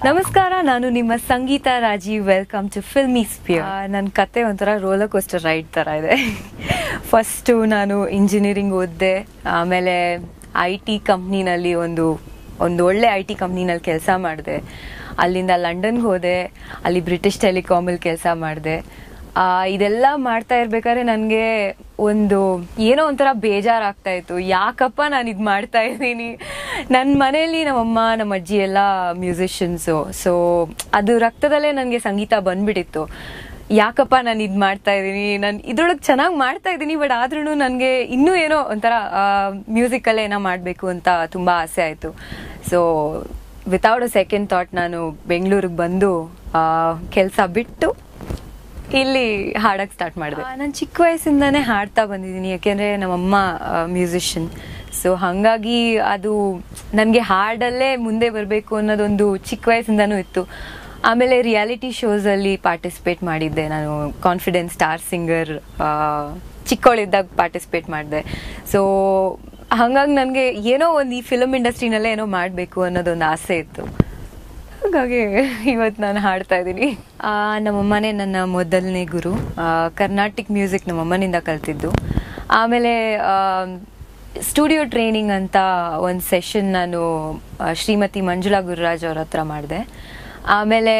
ನಮಸ್ಕಾರ, ನಾನು ನಿಮ್ಮ Sangeetha Rajeev. Welcome to filmy sphere. ನನ್ನ ಕತೆ ಒಂಥರ ರೋಲರ್ ಕೋಸ್ಟರ್ ರೈಡ್ ಥರ ಇದೆ. ಫಸ್ಟು ನಾನು ಇಂಜಿನಿಯರಿಂಗ್ ಓದಿದೆ, ಆಮೇಲೆ ಐ ಟಿ ಕಂಪ್ನಿನಲ್ಲಿ ಒಂದು ಒಳ್ಳೆ ಐ ಟಿ ಕಂಪ್ನಿನಲ್ಲಿ ಕೆಲಸ ಮಾಡಿದೆ. ಅಲ್ಲಿಂದ ಲಂಡನ್ಗೆ ಹೋದೆ, ಅಲ್ಲಿ ಬ್ರಿಟಿಷ್ ಟೆಲಿಕಾಮಲ್ಲಿ ಕೆಲಸ ಮಾಡಿದೆ. ಇದೆಲ್ಲ ಮಾಡ್ತಾ ಇರ್ಬೇಕಾದ್ರೆ ನನಗೆ ಏನೋ ಒಂಥರ ಬೇಜಾರಾಗ್ತಾ ಇತ್ತು. ಯಾಕಪ್ಪ ನಾನು ಇದು ಮಾಡ್ತಾ ಇದ್ದೀನಿ? ನನ್ನ ಮನೆಯಲ್ಲಿ ನಮ್ಮಮ್ಮ ನಮ್ಮ ಅಜ್ಜಿ ಎಲ್ಲ ಮ್ಯೂಸಿಷಿಯನ್ಸು, ಸೊ ಅದು ರಕ್ತದಲ್ಲೇ ನನಗೆ ಸಂಗೀತ ಬಂದ್ಬಿಟ್ಟಿತ್ತು. ಯಾಕಪ್ಪ ನಾನು ಇದು ಮಾಡ್ತಾ ಇದ್ದೀನಿ, ನಾನು ಇದ್ರೊಳಗೆ ಚೆನ್ನಾಗಿ ಮಾಡ್ತಾ ಇದ್ದೀನಿ, ಬಟ್ ಆದ್ರೂ ನನಗೆ ಇನ್ನೂ ಏನೋ ಒಂಥರ ಮ್ಯೂಸಿಕಲ್ಲೇ ಏನೋ ಮಾಡಬೇಕು ಅಂತ ತುಂಬ ಆಸೆ ಆಯಿತು. So without a second thought ನಾನು ಬೆಂಗಳೂರಿಗೆ ಬಂದು ಕೆಲಸ ಬಿಟ್ಟು ಇಲ್ಲಿ ಹಾಡಕ್ಕೆ ಸ್ಟಾರ್ಟ್ ಮಾಡಿದೆ. ನಾನು ಚಿಕ್ಕ ವಯಸ್ಸಿಂದನೇ ಹಾಡ್ತಾ ಬಂದಿದ್ದೀನಿ, ಯಾಕೆಂದರೆ ನಮ್ಮಮ್ಮ ಮ್ಯೂಸಿಷಿಯನ್. ಸೊ ಹಾಗಾಗಿ ಅದು ನನಗೆ ಹಾಡಲ್ಲೇ ಮುಂದೆ ಬರಬೇಕು ಅನ್ನೋದೊಂದು ಚಿಕ್ಕ ವಯಸ್ಸಿಂದನೂ ಇತ್ತು. ಆಮೇಲೆ ರಿಯಾಲಿಟಿ ಶೋಸಲ್ಲಿ ಪಾರ್ಟಿಸಿಪೇಟ್ ಮಾಡಿದ್ದೆ. ನಾನು ಕಾನ್ಫಿಡೆನ್ಸ್ ಸ್ಟಾರ್ ಸಿಂಗರ್ ಚಿಕ್ಕವಳಿದ್ದಾಗ ಪಾರ್ಟಿಸಿಪೇಟ್ ಮಾಡಿದೆ. ಸೊ ಹಾಗಾಗಿ ನನಗೆ ಏನೋ ಒಂದು ಈ ಫಿಲಮ್ ಇಂಡಸ್ಟ್ರಿನಲ್ಲೇ ಏನೋ ಮಾಡಬೇಕು ಅನ್ನೋದೊಂದು ಆಸೆ ಇತ್ತು. ಹಾಗಾಗಿ ಇವತ್ತು ನಾನು ಹಾಡ್ತಾ ಇದ್ದೀನಿ. ನಮ್ಮಮ್ಮನೇ ನನ್ನ ಮೊದಲನೇ ಗುರು. ಕರ್ನಾಟಿಕ್ ಮ್ಯೂಸಿಕ್ ನಮ್ಮಮ್ಮನಿಂದ ಕಲ್ತಿದ್ದು. ಆಮೇಲೆ ಸ್ಟುಡಿಯೋ ಟ್ರೈನಿಂಗ್ ಅಂತ ಒಂದು ಸೆಷನ್ ನಾನು ಶ್ರೀಮತಿ ಮಂಜುಳಾ ಗುರುರಾಜ್ ಅವ್ರ ಹತ್ರ ಮಾಡಿದೆ. ಆಮೇಲೆ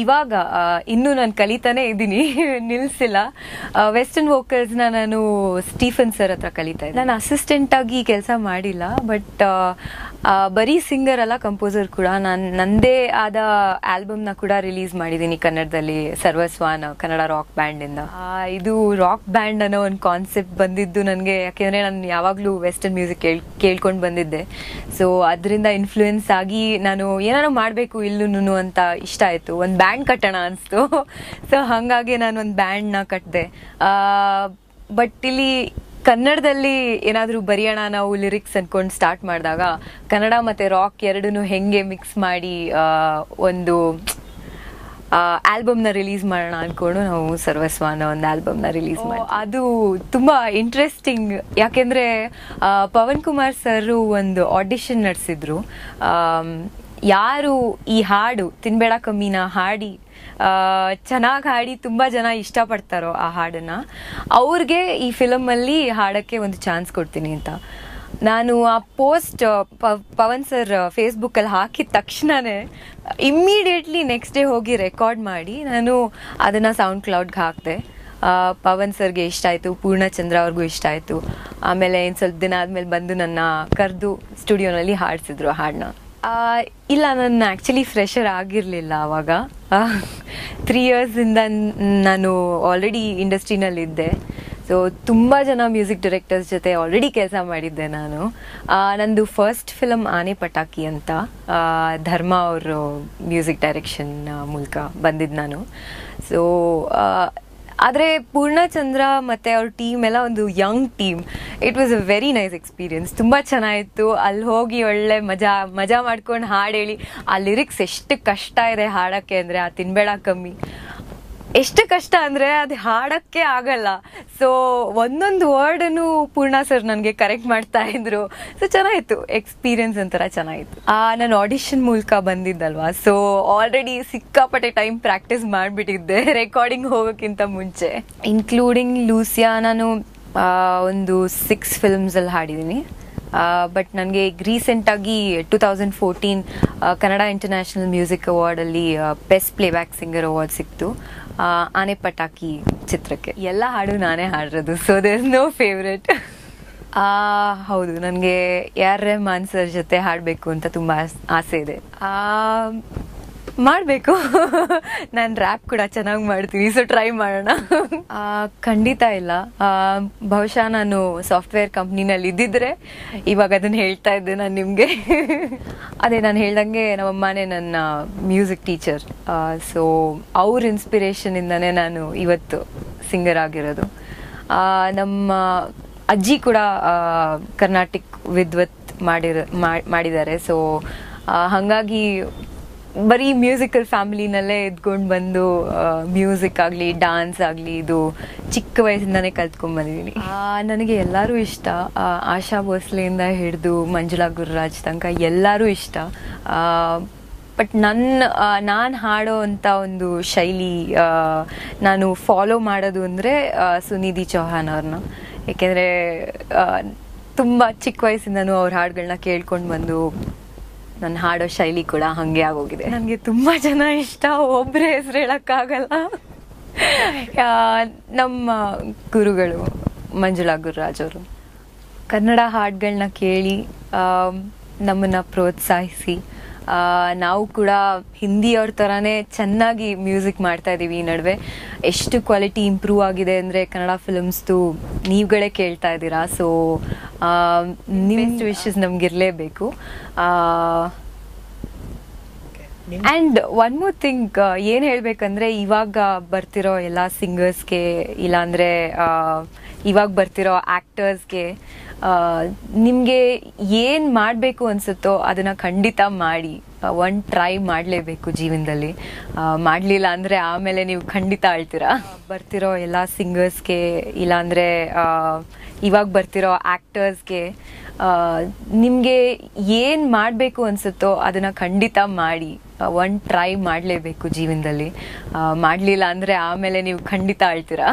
ಇವಾಗ ಇನ್ನೂ ನಾನು ಕಲಿತಾನೇ ಇದ್ದೀನಿ, ನಿಲ್ಲಿಸಿಲ್ಲ. ವೆಸ್ಟರ್ನ್ ವೋಕಲ್ಸ್ನ ನಾನು ಸ್ಟೀಫನ್ ಸರ್ ಹತ್ರ ಕಲಿತಾ ಇದ್ದೆ. ನಾನು ಅಸಿಸ್ಟೆಂಟಾಗಿ ಕೆಲಸ ಮಾಡಿಲ್ಲ, ಬಟ್ ಬರೀ ಸಿಂಗರ್ ಅಲ್ಲ, ಕಂಪೋಸರ್ ಕೂಡ. ನಾನು ನನ್ನದೇ ಆದ ಆಲ್ಬಮ್ನ ಕೂಡ ರಿಲೀಸ್ ಮಾಡಿದ್ದೀನಿ ಕನ್ನಡದಲ್ಲಿ, ಸರ್ವಸ್ವಾನ್ ಕನ್ನಡ ರಾಕ್ ಬ್ಯಾಂಡಿಂದ. ಇದು ರಾಕ್ ಬ್ಯಾಂಡ್ ಅನ್ನೋ ಒಂದು ಕಾನ್ಸೆಪ್ಟ್ ಬಂದಿದ್ದು ನನಗೆ, ಯಾಕೆಂದರೆ ನಾನು ಯಾವಾಗಲೂ ವೆಸ್ಟರ್ನ್ ಮ್ಯೂಸಿಕ್ ಕೇಳ್ಕೊಂಡು ಬಂದಿದ್ದೆ. ಸೊ ಅದರಿಂದ ಇನ್ಫ್ಲೂಯೆನ್ಸ್ ಆಗಿ ನಾನು ಏನಾರು ಮಾಡಬೇಕು ಇಲ್ಲೂ ಅಂತ ಇಷ್ಟ ಆಯಿತು. ಒಂದು ಬ್ಯಾಂಡ್ ಕಟ್ಟೋಣ ಅನಿಸ್ತು. ಸೊ ಹಾಗಾಗಿ ನಾನು ಒಂದು ಬ್ಯಾಂಡ್ನ ಕಟ್ಟಿದೆ. ಬಟ್ ಇಲ್ಲಿ ಕನ್ನಡದಲ್ಲಿ ಏನಾದರೂ ಬರೆಯೋಣ ನಾವು ಲಿರಿಕ್ಸ್ ಅಂದ್ಕೊಂಡು ಸ್ಟಾರ್ಟ್ ಮಾಡಿದಾಗ ಕನ್ನಡ ಮತ್ತು ರಾಕ್ ಎರಡನ್ನೂ ಹೆಂಗೆ ಮಿಕ್ಸ್ ಮಾಡಿ ಒಂದು ಆಲ್ಬಮ್ನ ರಿಲೀಸ್ ಮಾಡೋಣ ಅಂದ್ಕೊಂಡು ನಾವು ಸರ್ವಸ್ವಾನ ಒಂದು ಆಲ್ಬಮ್ನ ರಿಲೀಸ್ ಮಾಡಿ. ಅದು ತುಂಬ ಇಂಟ್ರೆಸ್ಟಿಂಗ್, ಯಾಕೆಂದರೆ ಪವನ್ ಕುಮಾರ್ ಸರ್ ಒಂದು ಆಡಿಷನ್ ನಡೆಸಿದ್ರು. ಯಾರು ಈ ಹಾಡು ತಿನ್ಬೇಡ ಕಮ್ಮಿನ ಹಾಡಿ ಚೆನ್ನಾಗಿ ಹಾಡಿ ತುಂಬ ಜನ ಇಷ್ಟಪಡ್ತಾರೋ ಆ ಹಾಡನ್ನು, ಅವ್ರಿಗೆ ಈ ಫಿಲಮಲ್ಲಿ ಹಾಡೋಕ್ಕೆ ಒಂದು ಚಾನ್ಸ್ ಕೊಡ್ತೀನಿ ಅಂತ. ನಾನು ಆ ಪೋಸ್ಟ್ ಪವನ್ ಸರ್ ಫೇಸ್ಬುಕ್ಕಲ್ಲಿ ಹಾಕಿದ ತಕ್ಷಣವೇ ಇಮ್ಮಿಡಿಯೇಟ್ಲಿ ನೆಕ್ಸ್ಟ್ ಡೇ ಹೋಗಿ ರೆಕಾರ್ಡ್ ಮಾಡಿ ನಾನು ಅದನ್ನು ಸೌಂಡ್ ಕ್ಲೌಡ್ಗೆ ಹಾಕಿದೆ. ಪವನ್ ಸರ್ಗೆ ಇಷ್ಟ ಆಯಿತು, ಪೂರ್ಣಚಂದ್ರ ಅವ್ರಿಗೂ ಇಷ್ಟ ಆಯಿತು. ಆಮೇಲೆ ಇನ್ನು ಸ್ವಲ್ಪ ದಿನ ಆದಮೇಲೆ ಬಂದು ನನ್ನ ಕರೆದು ಸ್ಟುಡಿಯೋನಲ್ಲಿ ಹಾಡಿಸಿದ್ರು ಹಾಡನ್ನ. ಇಲ್ಲ, ನಾನು ಆ್ಯಕ್ಚುಲಿ ಫ್ರೆಷರ್ ಆಗಿರಲಿಲ್ಲ ಆವಾಗ. 3 ಇಯರ್ಸಿಂದ ನಾನು ಆಲ್ರೆಡಿ ಇಂಡಸ್ಟ್ರಿನಲ್ಲಿದ್ದೆ. ಸೊ ತುಂಬ ಜನ ಮ್ಯೂಸಿಕ್ ಡೈರೆಕ್ಟರ್ಸ್ ಜೊತೆ ಆಲ್ರೆಡಿ ಕೆಲಸ ಮಾಡಿದ್ದೆ ನಾನು. ನಂದು ಫಸ್ಟ್ ಫಿಲಮ್ ಆನೆ ಪಟಾಕಿ ಅಂತ, ಧರ್ಮ ಅವರು ಮ್ಯೂಸಿಕ್ ಡೈರೆಕ್ಷನ್ ಮೂಲಕ ಬಂದಿದ್ದು ನಾನು. ಸೊ ಆದರೆ ಪೂರ್ಣಚಂದ್ರ ಮತ್ತು ಅವ್ರ ಟೀಮ್ ಎಲ್ಲ ಒಂದು Young team. It was a very nice experience. ತುಂಬ ಚೆನ್ನಾಗಿತ್ತು. ಅಲ್ಲಿ ಹೋಗಿ ಒಳ್ಳೆ ಮಜಾ ಮಾಡ್ಕೊಂಡು ಹಾಡು ಹೇಳಿ. ಆ ಲಿರಿಕ್ಸ್ ಎಷ್ಟು ಕಷ್ಟ ಇದೆ ಹಾಡೋಕ್ಕೆ ಅಂದರೆ, ಆ ತಿನ್ಬೇಡ ಕಮ್ಮಿ ಎಷ್ಟು ಕಷ್ಟ ಅಂದರೆ ಅದು ಹಾಡೋಕ್ಕೆ ಆಗಲ್ಲ. ಸೊ ಒಂದೊಂದು ವರ್ಡನ್ನು ಪೂರ್ಣ ಸರ್ ನನಗೆ ಕರೆಕ್ಟ್ ಮಾಡ್ತಾ ಇದ್ರು. ಸೊ ಚೆನ್ನಾಗಿತ್ತು, ಎಕ್ಸ್ಪೀರಿಯನ್ಸ್ ಒಂಥರ ಚೆನ್ನಾಗಿತ್ತು. ನಾನು ಆಡಿಷನ್ ಮೂಲಕ ಬಂದಿದ್ದಲ್ವಾ, ಸೊ ಆಲ್ರೆಡಿ ಸಿಕ್ಕಾಪಟ್ಟೆ ಟೈಮ್ ಪ್ರಾಕ್ಟೀಸ್ ಮಾಡಿಬಿಟ್ಟಿದ್ದೆ ರೆಕಾರ್ಡಿಂಗ್ ಹೋಗೋಕ್ಕಿಂತ ಮುಂಚೆ. ಇನ್ಕ್ಲೂಡಿಂಗ್ ಲೂಸಿಯಾ ನಾನು ಒಂದು 6 ಫಿಲ್ಮ್ಸಲ್ಲಿ ಹಾಡಿದ್ದೀನಿ. ಬಟ್ ನನಗೆ ಈಗ ರೀಸೆಂಟಾಗಿ 2014 ಕನ್ನಡ ಇಂಟರ್ನ್ಯಾಷನಲ್ ಮ್ಯೂಸಿಕ್ ಅವಾರ್ಡಲ್ಲಿ ಬೆಸ್ಟ್ ಪ್ಲೇಬ್ಯಾಕ್ ಸಿಂಗರ್ ಅವಾರ್ಡ್ ಸಿಕ್ತು ಆನೆ ಪಟಾಕಿ ಚಿತ್ರಕ್ಕೆ. ಎಲ್ಲ ಹಾಡು ನಾನೇ ಹಾಡಿರೋದು, so there is no favourite. ಹೌದು, ನನಗೆ AR ರೆಹಮಾನ್ ಸರ್ ಜೊತೆ ಹಾಡಬೇಕು ಅಂತ ತುಂಬ ಆಸೆ ಇದೆ. ಮಾಡಬೇಕು. ನಾನು ರ್ಯಾಪ್ ಕೂಡ ಚೆನ್ನಾಗಿ ಮಾಡ್ತೀನಿ, ಸೊ ಟ್ರೈ ಮಾಡೋಣ. ಖಂಡಿತ ಇಲ್ಲ. ಬಹುಶಃ ನಾನು ಸಾಫ್ಟ್ವೇರ್ ಕಂಪ್ನಿನಲ್ಲಿ ಇದ್ದಿದ್ರೆ ಇವಾಗ ಅದನ್ನು ಹೇಳ್ತಾ ಇದ್ದೆ ನಾನು ನಿಮಗೆ. ಅದೇ ನಾನು ಹೇಳ್ದಂಗೆ ನಮ್ಮಮ್ಮನೇ ನನ್ನ ಮ್ಯೂಸಿಕ್ ಟೀಚರ್. ಸೊ ಅವ್ರ ಇನ್ಸ್ಪಿರೇಷನಿಂದನೇ ನಾನು ಇವತ್ತು ಸಿಂಗರ್ ಆಗಿರೋದು. ನಮ್ಮ ಅಜ್ಜಿ ಕೂಡ ಕರ್ನಾಟಿಕ್ ವಿದ್ವತ್ ಮಾಡಿದ್ದಾರೆ. ಸೊ ಹಾಗಾಗಿ ಬರೀ ಮ್ಯೂಸಿಕಲ್ ಫ್ಯಾಮಿಲಿನಲ್ಲೇ ಎದ್ಕೊಂಡು ಬಂದು ಮ್ಯೂಸಿಕ್ ಆಗಲಿ ಡ್ಯಾನ್ಸ್ ಆಗಲಿ ಇದು ಚಿಕ್ಕ ವಯಸ್ಸಿಂದಾನೇ ಕಲ್ತ್ಕೊಂಡ್ ಬಂದಿದ್ದೀನಿ. ನನಗೆ ಎಲ್ಲರೂ ಇಷ್ಟ. ಆಶಾ ಭೋಸ್ಲೆಯಿಂದ ಹಿಡಿದು ಮಂಜುಳಾ ಗುರುರಾಜ್ ತನಕ ಎಲ್ಲರೂ ಇಷ್ಟ. ಬಟ್ ನಾನು ಹಾಡೋ ಅಂಥ ಒಂದು ಶೈಲಿ ನಾನು ಫಾಲೋ ಮಾಡೋದು ಅಂದರೆ ಸುನಿಧಿ ಚೌಹಾನ್ ಅವ್ರನ್ನ. ಏಕೆಂದರೆ ತುಂಬ ಚಿಕ್ಕ ವಯಸ್ಸಿಂದನೂ ಅವ್ರ ಹಾಡುಗಳನ್ನ ಕೇಳ್ಕೊಂಡು ಬಂದು ನನ್ನ ಹಾಡೋ ಶೈಲಿ ಕೂಡ ಹಾಗೆ ಆಗೋಗಿದೆ. ನನಗೆ ತುಂಬ ಜನ ಇಷ್ಟ, ಒಬ್ಬರೇ ಹೆಸರು ಹೇಳೋಕ್ಕಾಗಲ್ಲ. ನಮ್ಮ ಗುರುಗಳು ಮಂಜುಳಾ ಗುರುರಾಜ್ ಅವರು ಕನ್ನಡ ಹಾಡುಗಳನ್ನ ಕೇಳಿ ನಮ್ಮನ್ನು ಪ್ರೋತ್ಸಾಹಿಸಿ ನಾವು ಕೂಡ ಹಿಂದಿಯವ್ರ ಥರನೇ ಚೆನ್ನಾಗಿ ಮ್ಯೂಸಿಕ್ ಮಾಡ್ತಾ ಇದ್ದೀವಿ. ಈ ನಡುವೆ ಎಷ್ಟು ಕ್ವಾಲಿಟಿ ಇಂಪ್ರೂವ್ ಆಗಿದೆ ಅಂದರೆ ಕನ್ನಡ ಫಿಲ್ಮ್ಸ್ದು ನೀವುಗಳೇ ಕೇಳ್ತಾ ಇದ್ದೀರಾ. ಸೊ ನಿಮ್ಮ ವಿಶಸ್ ನಮಗಿರಲೇಬೇಕು. ಆ್ಯಂಡ್ ಒನ್ ಮೋರ್ ಥಿಂಗ್ ಏನು ಹೇಳಬೇಕಂದ್ರೆ, ಇವಾಗ ಬರ್ತಿರೋ ಎಲ್ಲ ಸಿಂಗರ್ಸ್ಗೆ ಇಲ್ಲಾಂದರೆ ಇವಾಗ ಬರ್ತಿರೋ ಆ್ಯಕ್ಟರ್ಸ್ಗೆ ನಿಮಗೆ ಏನು ಮಾಡಬೇಕು ಅನಿಸುತ್ತೋ ಅದನ್ನು ಖಂಡಿತ ಮಾಡಿ. ಒಂದು ಟ್ರೈ ಮಾಡಲೇಬೇಕು ಜೀವನದಲ್ಲಿ. ಮಾಡಲಿಲ್ಲ ಅಂದರೆ ಆಮೇಲೆ ನೀವು ಖಂಡಿತ ಅಳ್ತೀರಾ. ಬರ್ತಿರೋ ಎಲ್ಲ ಸಿಂಗರ್ಸ್ಗೆ ಇಲ್ಲಾಂದರೆ ಇವಾಗ ಬರ್ತಿರೋ ಆ್ಯಕ್ಟರ್ಸ್ಗೆ ನಿಮಗೆ ಏನು ಮಾಡಬೇಕು ಅನಿಸುತ್ತೋ ಅದನ್ನು ಖಂಡಿತ ಮಾಡಿ. ಒಂದು ಟ್ರೈ ಮಾಡಲೇಬೇಕು ಜೀವನದಲ್ಲಿ. ಮಾಡಲಿಲ್ಲ ಅಂದರೆ ಆಮೇಲೆ ನೀವು ಖಂಡಿತ ಅಳ್ತೀರಾ.